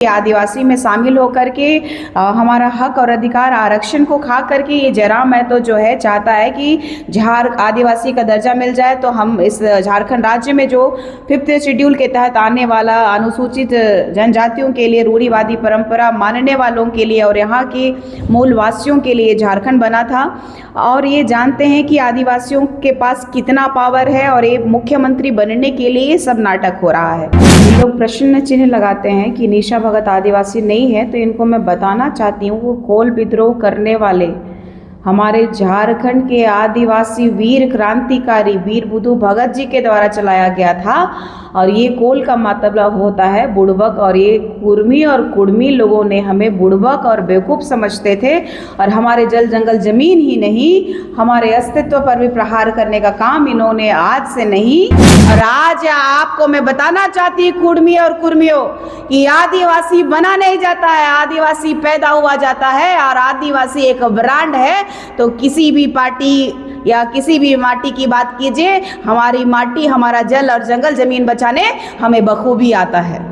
आदिवासी में शामिल होकर के हमारा हक और अधिकार आरक्षण को खा करके ये जयराम महतो जो है चाहता है कि आदिवासी का दर्जा मिल जाए। तो हम इस झारखंड राज्य में जो 5th शेड्यूल के तहत आने वाला अनुसूचित जनजातियों के लिए रूढ़िवादी परंपरा मानने वालों के लिए और यहाँ के मूल वासियों के लिए झारखंड बना था। और ये जानते हैं कि आदिवासियों के पास कितना पावर है और ये मुख्यमंत्री बनने के लिए सब नाटक हो रहा है। ये लोग प्रश्न चिन्ह लगाते हैं कि निशा भगत आदिवासी नहीं है, तो इनको मैं बताना चाहती हूँ वो कोल विद्रोह करने वाले हमारे झारखंड के आदिवासी वीर क्रांतिकारी वीर बुधू भगत जी के द्वारा चलाया गया था। और ये कोल का मतलब होता है बुड़बक, और ये कुर्मी और कुड़मी लोगों ने हमें बुड़बक और बेवकूफ़ समझते थे और हमारे जल जंगल जमीन ही नहीं हमारे अस्तित्व पर भी प्रहार करने का काम इन्होंने आज से नहीं। और आज आपको मैं बताना चाहती हूँ कुड़मी और कुर्मियों कि आदिवासी बना नहीं जाता है, आदिवासी पैदा हुआ जाता है। और आदिवासी एक ब्रांड है। तो किसी भी पार्टी या किसी भी माटी की बात कीजिए, हमारी माटी हमारा जल और जंगल जमीन बचाने हमें बखूबी आता है।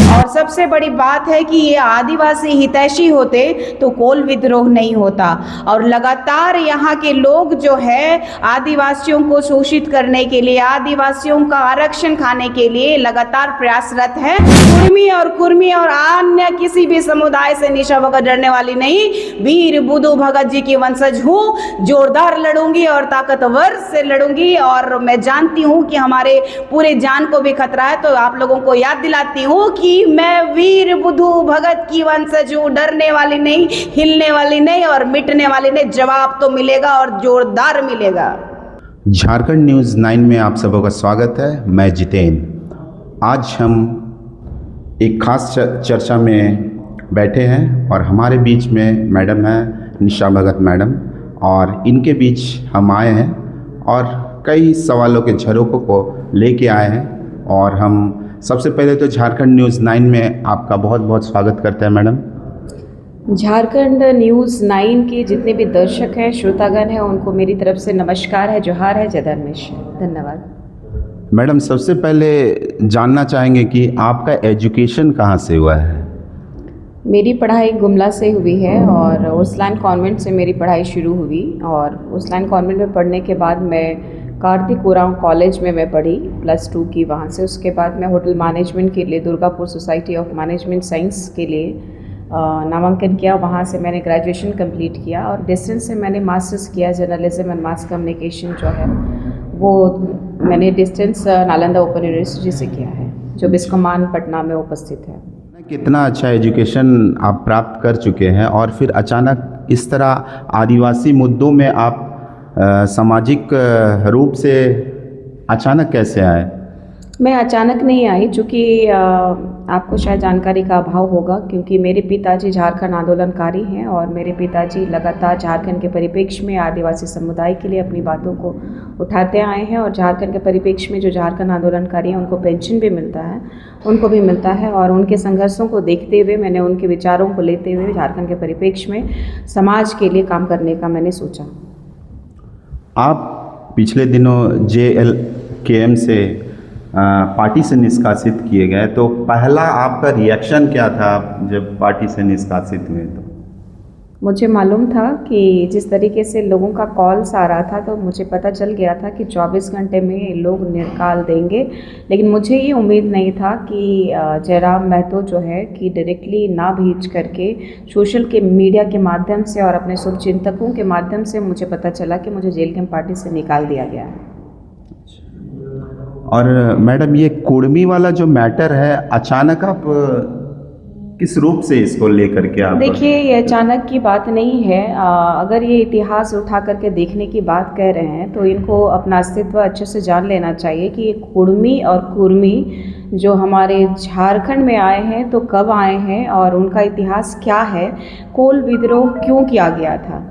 और सबसे बड़ी बात है कि ये आदिवासी हितैषी होते तो कोल विद्रोह नहीं होता। और लगातार यहाँ के लोग जो है आदिवासियों को शोषित करने के लिए, आदिवासियों का आरक्षण खाने के लिए लगातार प्रयासरत है। कुर्मी और कुर्मी और अन्य किसी भी समुदाय से निशा भगत डरने वाली नहीं। वीर बुधू भगत जी की वंशज हूँ, जोरदार लड़ूंगी और ताकतवर से लड़ूंगी। और मैं जानती हूँ कि हमारे पूरे जान को भी खतरा है। तो आप लोगों को याद दिलाती हूँ कि मैं वीर बुधू भगत की वंशज हूँ, डरने वाली नहीं, हिलने वाली नहीं और मिटने वाली नहीं। जवाब तो मिलेगा और जोरदार मिलेगा। झारखंड न्यूज़ 9 में आप सबों का स्वागत है। मैं जितेंद्र। आज हम एक खास चर्चा में बैठे हैं और हमारे बीच में मैडम हैं निशा भगत मैडम, और इनके बीच हम आए हैं और कई सवालों के झरोकों को लेके आए हैं। और हम सबसे पहले तो झारखंड न्यूज़ 9 में आपका बहुत बहुत स्वागत करते हैं मैडम। झारखंड न्यूज़ 9 के जितने भी दर्शक हैं, श्रोतागण हैं, उनको मेरी तरफ से नमस्कार है, जोहार है, जय धर्मेश, धन्यवाद। मैडम सबसे पहले जानना चाहेंगे कि आपका एजुकेशन कहाँ से हुआ है? मेरी पढ़ाई गुमला से हुई है और उर्सुलान कॉन्वेंट से मेरी पढ़ाई शुरू हुई। और उर्सुलान कॉन्वेंट में पढ़ने के बाद मैं कार्तिक उरांव कॉलेज में मैं पढ़ी +2 की वहाँ से। उसके बाद मैं होटल मैनेजमेंट के लिए Durgapur society of management science के लिए नामांकन किया। वहाँ से मैंने ग्रेजुएशन कंप्लीट किया और डिस्टेंस से मैंने मास्टर्स किया जर्नलिज्म एंड मास कम्युनिकेशन जो है वो मैंने डिस्टेंस नालंदा ओपन यूनिवर्सिटी से किया है, जो बिस्कोमान पटना में उपस्थित है। कितना अच्छा एजुकेशन आप प्राप्त कर चुके हैं और फिर अचानक इस तरह आदिवासी मुद्दों में आप सामाजिक रूप से अचानक कैसे आए? मैं अचानक नहीं आई, चूँकि आपको शायद जानकारी का अभाव होगा, क्योंकि मेरे पिताजी झारखंड आंदोलनकारी हैं और मेरे पिताजी लगातार झारखंड के परिप्रेक्ष्य में आदिवासी समुदाय के लिए अपनी बातों को उठाते आए हैं। और झारखंड के परिप्रेक्ष्य में जो झारखंड आंदोलनकारी हैं उनको पेंशन भी मिलता है, उनको भी मिलता है। और उनके संघर्षों को देखते हुए मैंने उनके विचारों को लेते हुए झारखंड के परिप्रेक्ष्य में समाज के लिए काम करने का मैंने सोचा। आप पिछले दिनों JLKM से पार्टी से निष्कासित किए गए, तो पहला आपका रिएक्शन क्या था जब पार्टी से निष्कासित हुए? तो मुझे मालूम था कि जिस तरीके से लोगों का कॉल्स आ रहा था, तो मुझे पता चल गया था कि 24 घंटे में लोग निकाल देंगे। लेकिन मुझे ये उम्मीद नहीं था कि जयराम महतो जो है कि डायरेक्टली ना भेज करके सोशल के मीडिया के माध्यम से और अपने शुभचिंतकों के माध्यम से मुझे पता चला कि मुझे JLKM पार्टी से निकाल दिया गया है। और मैडम ये कुड़मी वाला जो मैटर है, अचानक आप किस रूप से इसको लेकर के आप? देखिए, ये अचानक की बात नहीं है। अगर ये इतिहास उठा करके देखने की बात कह रहे हैं तो इनको अपना अस्तित्व अच्छे से जान लेना चाहिए कि ये कुड़मी और कुर्मी जो हमारे झारखंड में आए हैं तो कब आए हैं और उनका इतिहास क्या है, कोल विद्रोह क्यों किया गया था।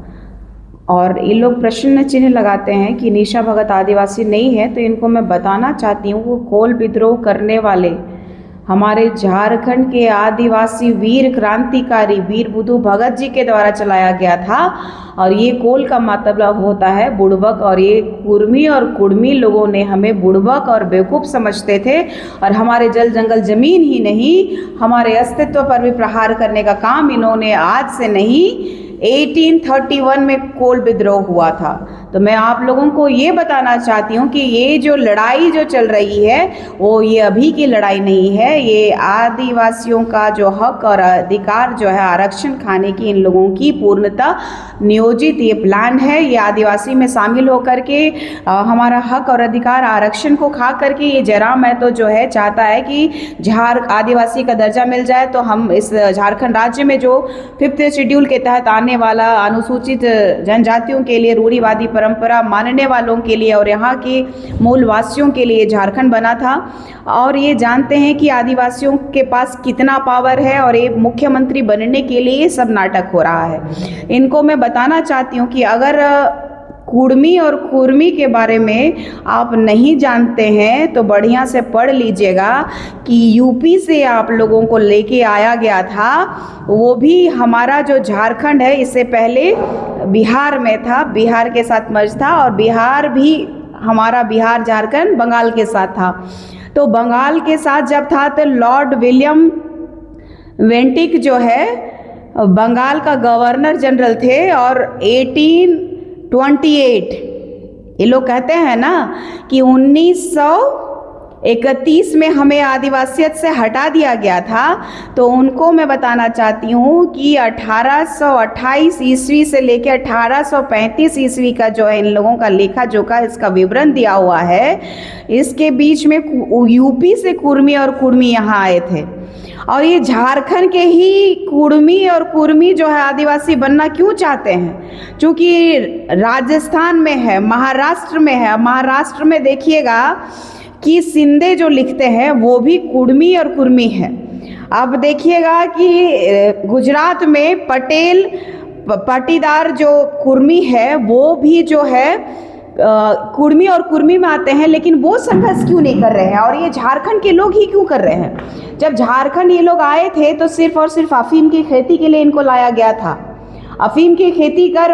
और ये लोग प्रश्न चिन्ह लगाते हैं कि निशा भगत आदिवासी नहीं है, तो इनको मैं बताना चाहती हूँ वो कोल विद्रोह करने वाले हमारे झारखंड के आदिवासी वीर क्रांतिकारी वीर बुधु भगत जी के द्वारा चलाया गया था। और ये कोल का मतलब होता है बुड़बक, और ये कुर्मी और कुड़मी लोगों ने हमें बुड़बक और बेवकूफ़ समझते थे और हमारे जल जंगल ज़मीन ही नहीं, हमारे अस्तित्व पर भी प्रहार करने का काम इन्होंने आज से नहीं 1831 में कोल विद्रोह हुआ था। तो मैं आप लोगों को ये बताना चाहती हूँ कि ये जो लड़ाई जो चल रही है वो ये अभी की लड़ाई नहीं है, ये आदिवासियों का जो हक और अधिकार जो है आरक्षण खाने की इन लोगों की पूर्णतः नियोजित ये प्लान है। ये आदिवासी में शामिल होकर के हमारा हक और अधिकार आरक्षण को खा करके ये जयराम महतो जो है चाहता है कि आदिवासी का दर्जा मिल जाए, तो हम इस झारखंड राज्य में जो 5th शेड्यूल के तहत आने वाला अनुसूचित जनजातियों के लिए, रूढ़िवादी परंपरा मानने वालों के लिए और यहाँ के मूलवासियों के लिए झारखंड बना था। और ये जानते हैं कि आदिवासियों के पास कितना पावर है और ये मुख्यमंत्री बनने के लिए सब नाटक हो रहा है। इनको मैं बताना चाहती हूँ कि अगर कुड़मी और कुर्मी के बारे में आप नहीं जानते हैं तो बढ़िया से पढ़ लीजिएगा कि यूपी से आप लोगों को लेके आया गया था, वो भी हमारा जो झारखंड है इससे पहले बिहार में था, बिहार के साथ मर्ज था, और बिहार भी हमारा बिहार झारखंड बंगाल के साथ था। तो बंगाल के साथ जब था तो लॉर्ड विलियम वेंटिक जो है बंगाल का गवर्नर जनरल थे, और 1828 ये लोग कहते हैं ना कि 1931 में हमें आदिवासियत से हटा दिया गया था। तो उनको मैं बताना चाहती हूँ कि 1828 ईस्वी से लेकर 1835 ईस्वी का जो है इन लोगों का लेखा जोखा इसका विवरण दिया हुआ है। इसके बीच में यूपी से कुर्मी और कुड़मी यहाँ आए थे, और ये झारखंड के ही कुड़मी और कुर्मी जो है आदिवासी बनना क्यों चाहते हैं? क्योंकि राजस्थान में है, महाराष्ट्र में है। महाराष्ट्र में देखिएगा कि शिंदे जो लिखते हैं वो भी कुड़मी और कुर्मी है। अब देखिएगा कि गुजरात में पाटीदार जो कुर्मी है वो भी जो है कुड़मी और कुर्मी में आते हैं, लेकिन वो संघर्ष क्यों नहीं कर रहे हैं और ये झारखंड के लोग ही क्यों कर रहे हैं? जब झारखंड ये लोग आए थे तो सिर्फ और सिर्फ अफीम की खेती के लिए इनको लाया गया था। अफीम की खेती कर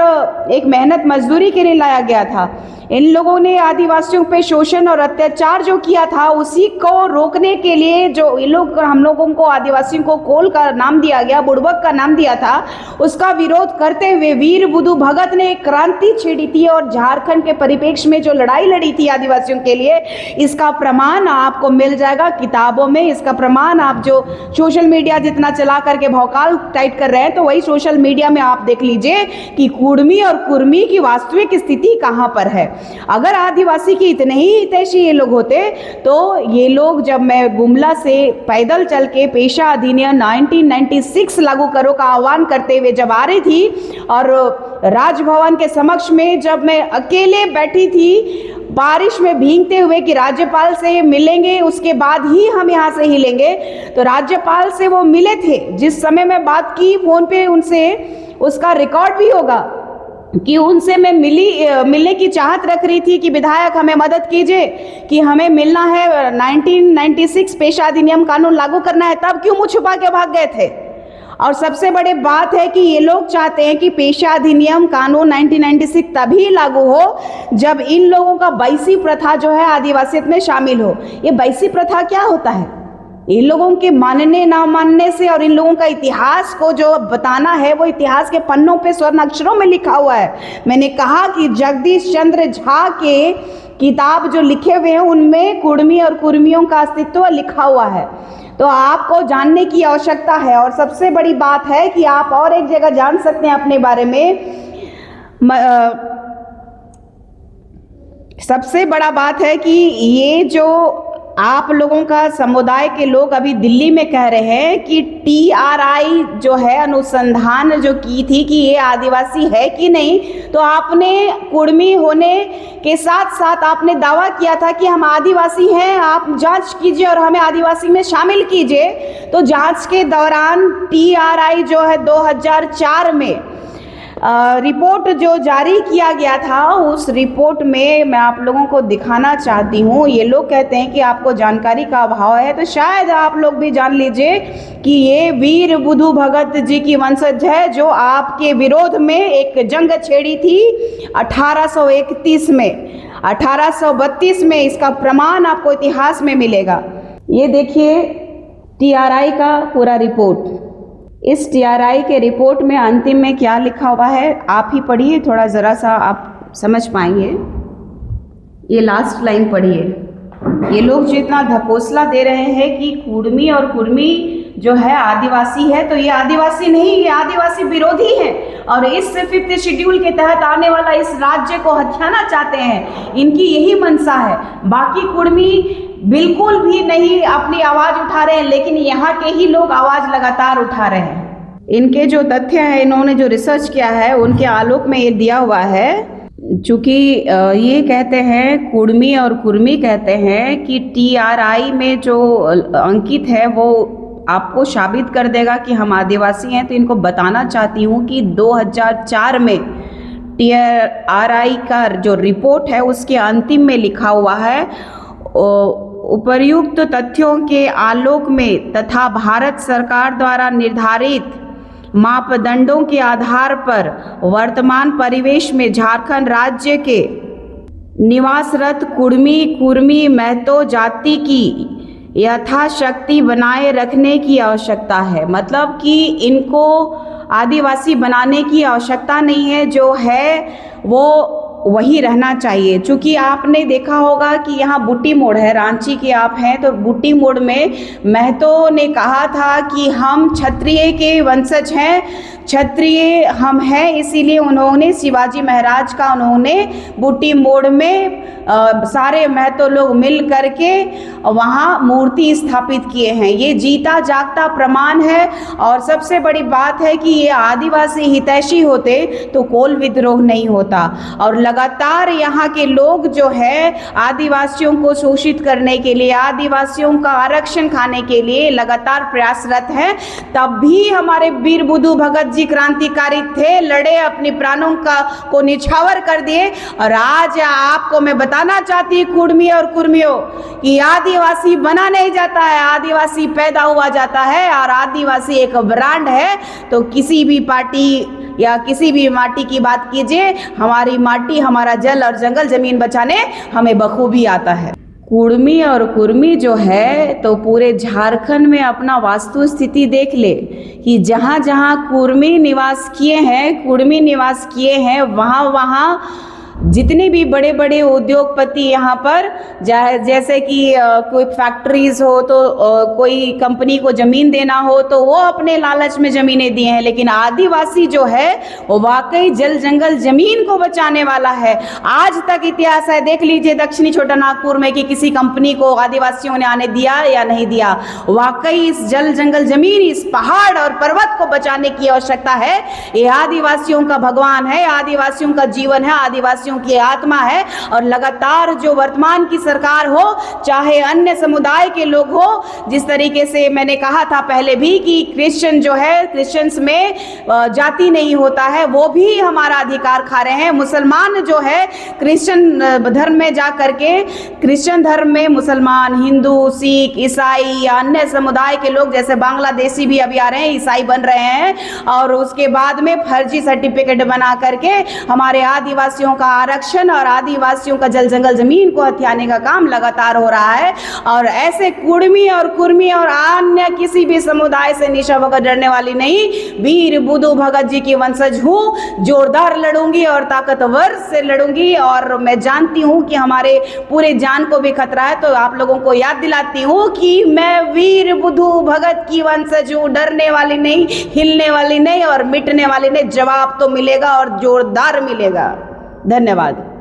एक मेहनत मजदूरी के लिए लाया गया था। इन लोगों ने आदिवासियों पे शोषण और अत्याचार जो किया था उसी को रोकने के लिए जो ये लोग हम लोगों को आदिवासियों को कोल का नाम दिया गया, बुड़बक का नाम दिया था, उसका विरोध करते हुए वीर बुधु भगत ने क्रांति छेड़ी थी और झारखंड के परिप्रेक्ष्य में जो लड़ाई लड़ी थी आदिवासियों के लिए, इसका प्रमाण आपको मिल जाएगा किताबों में। इसका प्रमाण आप जो सोशल मीडिया जितना चला करके भौकाल टाइट कर रहे हैं तो वही सोशल मीडिया में आप देख लीजिए कि कुड़मी और कुर्मी की वास्तविक स्थिति कहाँ पर है। अगर आदिवासी की इतने ही हितैषी ये लोग होते तो ये लोग, जब मैं गुमला से पैदल चल के पेशा अधिनियम 1996 लागू करो का आह्वान करते हुए जब आ रही थी और राजभवन के समक्ष में जब मैं अकेले बैठी थी बारिश में भीगते हुए कि राज्यपाल से मिलेंगे उसके बाद ही हम यहाँ से हिलेंगे, तो राज्यपाल से वो मिले थे। जिस समय मैं बात की फोन पे उनसे, उसका रिकॉर्ड भी होगा कि उनसे मैं मिलने की चाहत रख रही थी कि विधायक हमें मदद कीजिए कि हमें मिलना है, 1996 पेशा अधिनियम कानून लागू करना है। तब क्यों मुँह छुपा के भाग गए थे? और सबसे बड़ी बात है कि ये लोग चाहते हैं कि पेशा अधिनियम कानून 1996 तभी लागू हो जब इन लोगों का बैसी प्रथा जो है आदिवासियत में शामिल हो। ये बैसी प्रथा क्या होता है? इन लोगों के मानने ना मानने से और इन लोगों का इतिहास को जो बताना है वो इतिहास के पन्नों पे स्वर्ण अक्षरों में लिखा हुआ है। मैंने कहा कि जगदीश चंद्र झा के किताब जो लिखे हुए हैं उनमें कुड़मी और कुर्मियों का अस्तित्व लिखा हुआ है, तो आपको जानने की आवश्यकता है। और सबसे बड़ी बात है कि आप और एक जगह जान सकते हैं अपने बारे में। सबसे बड़ा बात है कि ये जो आप लोगों का समुदाय के लोग अभी दिल्ली में कह रहे हैं कि TRI जो है अनुसंधान जो की थी कि ये आदिवासी है कि नहीं, तो आपने कुड़मी होने के साथ साथ आपने दावा किया था कि हम आदिवासी हैं, आप जांच कीजिए और हमें आदिवासी में शामिल कीजिए। तो जांच के दौरान TRI जो है 2004 में रिपोर्ट जो जारी किया गया था उस रिपोर्ट में मैं आप लोगों को दिखाना चाहती हूँ। ये लोग कहते हैं कि आपको जानकारी का अभाव है, तो शायद आप लोग भी जान लीजिए कि ये वीर बुधु भगत जी की वंशज है, जो आपके विरोध में एक जंग छेड़ी थी 1831 में। 1832 में इसका प्रमाण आपको इतिहास में मिलेगा। ये देखिए TRI का पूरा रिपोर्ट। इस TRI के रिपोर्ट में अंतिम में क्या लिखा हुआ है आप ही पढ़िए, थोड़ा ज़रा सा आप समझ पाएंगे। ये लास्ट लाइन पढ़िए। ये लोग जो इतना धकोसला दे रहे हैं कि कुर्मी और कुर्मी जो है आदिवासी है, तो ये आदिवासी नहीं, ये आदिवासी विरोधी है और इस 5th शेड्यूल के तहत आने वाला इस राज्य को हथियाना चाहते हैं। इनकी यही मंशा है। बाकी कुर्मी बिल्कुल भी नहीं अपनी आवाज़ उठा रहे हैं, लेकिन यहाँ के ही लोग आवाज़ लगातार उठा रहे हैं। इनके जो तथ्य हैं, इन्होंने जो रिसर्च किया है उनके आलोक में ये दिया हुआ है। चूँकि ये कहते हैं कुर्मी और कुर्मी कहते हैं कि TRI में जो अंकित है वो आपको साबित कर देगा कि हम आदिवासी हैं, तो इनको बताना चाहती हूँ कि 2004 में TRI का जो रिपोर्ट है उसके अंतिम में लिखा हुआ है, उपर्युक्त तथ्यों के आलोक में तथा भारत सरकार द्वारा निर्धारित मापदंडों के आधार पर वर्तमान परिवेश में झारखंड राज्य के निवासरत कुर्मी कुर्मी महतो जाति की यथाशक्ति बनाए रखने की आवश्यकता है। मतलब कि इनको आदिवासी बनाने की आवश्यकता नहीं है, जो है वो वही रहना चाहिए। चूँकि आपने देखा होगा कि यहाँ बुट्टी मोड़ है, रांची के आप हैं, तो बुट्टी मोड़ में महतो ने कहा था कि हम क्षत्रिय के वंशज हैं, क्षत्रिय हम हैं, इसीलिए उन्होंने शिवाजी महाराज का उन्होंने बुट्टी मोड़ में सारे महतो लोग मिल करके वहाँ मूर्ति स्थापित किए हैं। ये जीता जागता प्रमाण है। और सबसे बड़ी बात है कि ये आदिवासी हितैषी होते तो कोल विद्रोह नहीं होता। और लगातार यहाँ के लोग जो है आदिवासियों को शोषित करने के लिए, आदिवासियों का आरक्षण खाने के लिए लगातार प्रयासरत हैं। तब भी हमारे वीर बुधु भगत जी क्रांतिकारी थे, लड़े, अपने प्राणों को निछावर कर दिए। और आज आपको मैं बताना चाहती हूँ कुर्मी और कुर्मियों कि आदिवासी बना नहीं जाता है, आदिवासी पैदा हुआ जाता है। और आदिवासी एक ब्रांड है। तो किसी भी पार्टी या किसी भी माटी की बात कीजिए, हमारी माटी, हमारा जल और जंगल जमीन बचाने हमें बखूबी आता है। कुर्मी और कुर्मी जो है तो पूरे झारखंड में अपना वास्तु स्थिति देख ले कि जहाँ जहाँ कुर्मी निवास किए हैं वहाँ जितने भी बड़े बड़े उद्योगपति यहाँ पर जैसे कि कोई फैक्ट्रीज हो तो कोई कंपनी को ज़मीन देना हो तो वो अपने लालच में ज़मीनें दिए हैं। लेकिन आदिवासी जो है वो वाकई जल जंगल ज़मीन को बचाने वाला है। आज तक इतिहास है, देख लीजिए दक्षिणी छोटा नागपुर में कि किसी कंपनी को आदिवासियों ने आने दिया या नहीं दिया। वाकई इस जल जंगल ज़मीन, इस पहाड़ और पर्वत को बचाने की आवश्यकता है। ये आदिवासियों का भगवान है, आदिवासियों का जीवन है, आदिवासियों की आत्मा है। और लगातार जो वर्तमान की सरकार हो, चाहे अन्य समुदाय के लोग हो, जिस तरीके से मैंने कहा था पहले भी कि क्रिश्चियन जो है, क्रिश्चियंस में जाति नहीं होता है, वो भी हमारा अधिकार खा रहे हैं। मुसलमान जो है क्रिश्चियन धर्म में जा करके, क्रिश्चियन धर्म में मुसलमान, हिंदू, सिख, ईसाई या अन्य समुदाय के लोग जैसे बांग्लादेशी भी अभी आ रहे हैं, ईसाई बन रहे हैं। और उसके बाद में फर्जी सर्टिफिकेट बना करके हमारे आदिवासियों का आरक्षण और आदिवासियों का जल जंगल जमीन को हथियाने का काम लगातार हो रहा है। और ऐसे कुर्मी और कुर्मी और अन्य किसी भी समुदाय से निशा भगत डरने वाली नहीं, वीर बुधु भगत जी की वंशज हूँ। जोरदार लड़ूंगी और ताकतवर से लड़ूंगी। और मैं जानती हूँ कि हमारे पूरे जान को भी खतरा है, तो आप लोगों को याद दिलाती हूँ कि मैं वीर बुधु भगत की वंशज हूँ। डरने वाली नहीं, हिलने वाली नहीं और मिटने वाली नहीं। जवाब तो मिलेगा और जोरदार मिलेगा। धन्यवाद।